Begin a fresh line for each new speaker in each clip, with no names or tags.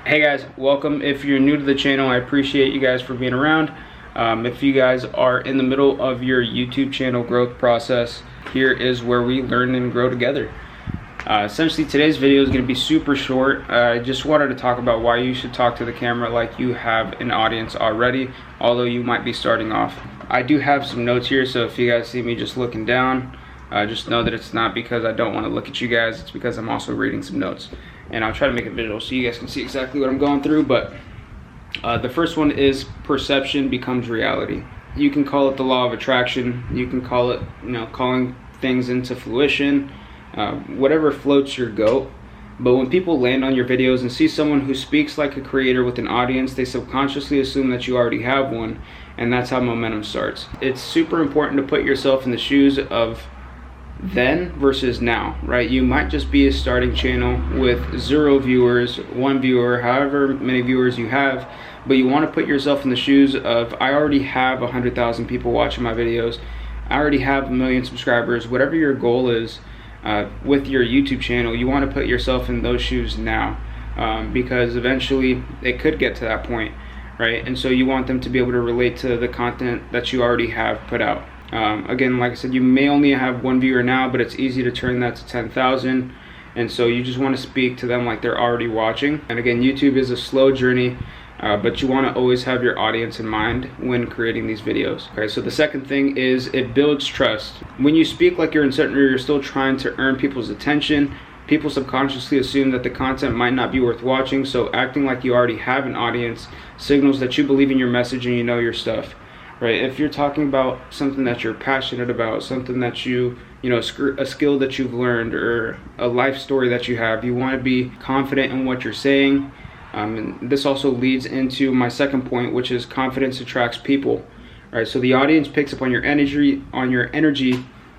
Hey guys, welcome. If you're new to the channel, I appreciate you guys for being around. If you guys are in the middle of your YouTube channel growth process, here is where we learn and grow together. Essentially, today's video is going to be super short. I just wanted to talk about why you should talk to the camera like you have an audience already, although you might be starting off. I do have some notes here, so if you guys see me just looking down, just know that it's not because I don't want to look at you guys, it's because I'm also reading some notes. And I'll try to make it visual so you guys can see exactly what I'm going through. But the first one is perception becomes reality. You can call it the law of attraction. You can call it, calling things into fruition, whatever floats your goat. But when people land on your videos and see someone who speaks like a creator with an audience, they subconsciously assume that you already have one, and that's how momentum starts. It's super important to put yourself in the shoes of then versus now, right? You might just be a starting channel with 0 viewers, 1 viewer, however many viewers you have, but you want to put yourself in the shoes of, I already have 100,000 people watching my videos, I already have 1 million subscribers. Whatever your goal is with your YouTube channel, you want to put yourself in those shoes now, because eventually it could get to that point, right? And so you want them to be able to relate to the content that you already have put out. Again, like I said, you may only have 1 viewer now, but it's easy to turn that to 10,000, and so you just want to speak to them like they're already watching. And again, YouTube is a slow journey, but you want to always have your audience in mind when creating these videos. Okay, so the second thing is it builds trust. When you speak like you're uncertain or you're still trying to earn people's attention, people subconsciously assume that the content might not be worth watching, so acting like you already have an audience signals that you believe in your message and you know your stuff. Right, if you're talking about something that you're passionate about, something that a skill that you've learned, or a life story that you have, you want to be confident in what you're saying. And this also leads into my second point, which is confidence attracts people. Right, so the audience picks up on your energy,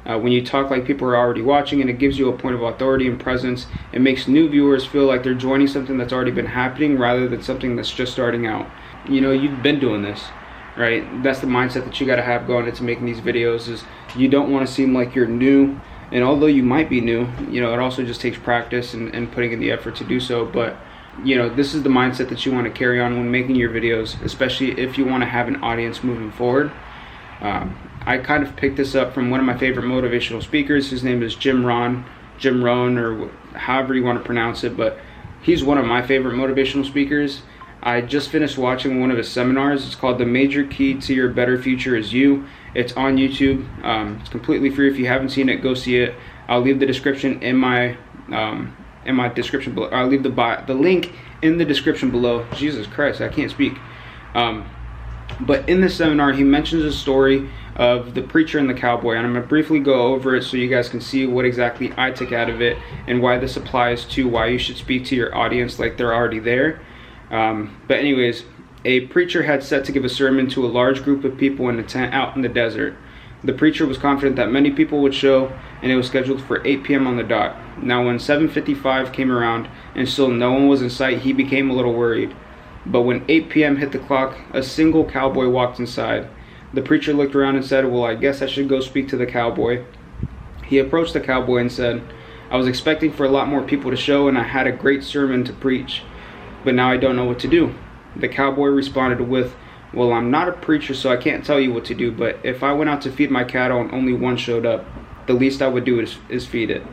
when you talk like people are already watching, and it gives you a point of authority and presence. It makes new viewers feel like they're joining something that's already been happening rather than something that's just starting out. You've been doing this. Right, that's the mindset that you got to have going into making these videos. Is you don't want to seem like you're new, and although you might be new, it also just takes practice and putting in the effort to do so. But this is the mindset that you want to carry on when making your videos, especially if you want to have an audience moving forward. I kind of picked this up from one of my favorite motivational speakers. His name is Rohn, or however you want to pronounce it, but he's one of my favorite motivational speakers. I just finished watching one of his seminars. It's called The Major Key to Your Better Future Is You. It's on YouTube. It's completely free. If you haven't seen it, go see it. I'll leave the description in my description below. I'll leave the link in the description below. Jesus Christ, I can't speak. But in this seminar, he mentions a story of the preacher and the cowboy, and I'm going to briefly go over it so you guys can see what exactly I took out of it and why this applies to why you should speak to your audience like they're already there. But anyways, a preacher had set to give a sermon to a large group of people in a tent out in the desert. The preacher was confident that many people would show, and it was scheduled for 8 p.m. on the dot. Now when 7:55 came around and still no one was in sight, he became a little worried. But when 8 p.m. hit the clock, a single cowboy walked inside. The preacher looked around and said, "Well, I guess I should go speak to the cowboy." He approached the cowboy and said, "I was expecting for a lot more people to show, and I had a great sermon to preach, but now I don't know what to do." The cowboy responded with, "Well, I'm not a preacher, so I can't tell you what to do, but if I went out to feed my cattle and only one showed up, the least I would do is feed it."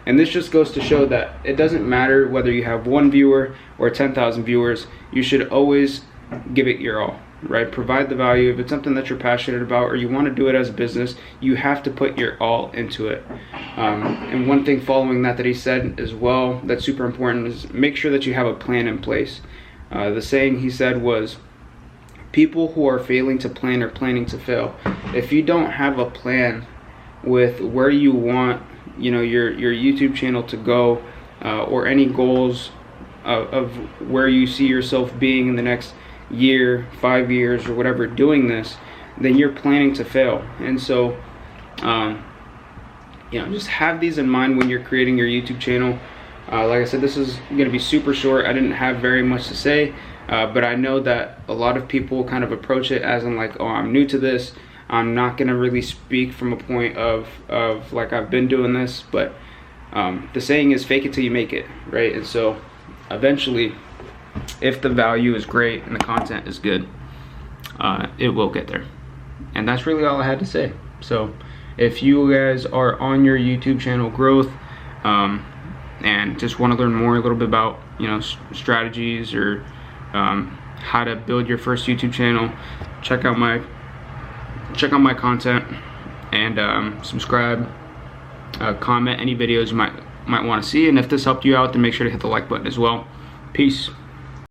And this just goes to show that it doesn't matter whether you have 1 viewer or 10,000 viewers, you should always give it your all, right? Provide the value. If it's something that you're passionate about or you want to do it as a business, you have to put your all into it. And one thing following that he said as well that's super important is make sure that you have a plan in place. The saying he said was, people who are failing to plan are planning to fail. If you don't have a plan with where you want your YouTube channel to go, or any goals of where you see yourself being in the next year, 5 years, or whatever doing this, then you're planning to fail. And so just have these in mind when you're creating your YouTube channel. Like I said, this is going to be super short. I didn't have very much to say, but I know that a lot of people kind of approach it as in like, oh, I'm new to this, I'm not going to really speak from a point of like I've been doing this. But the saying is fake it till you make it, right? And so eventually if the value is great and the content is good, it will get there. And that's really all I had to say. So if you guys are on your YouTube channel growth and just want to learn more a little bit about, you know, strategies or how to build your first YouTube channel, check out my content and subscribe, comment any videos you might want to see, and if this helped you out, then make sure to hit the like button as well. Peace.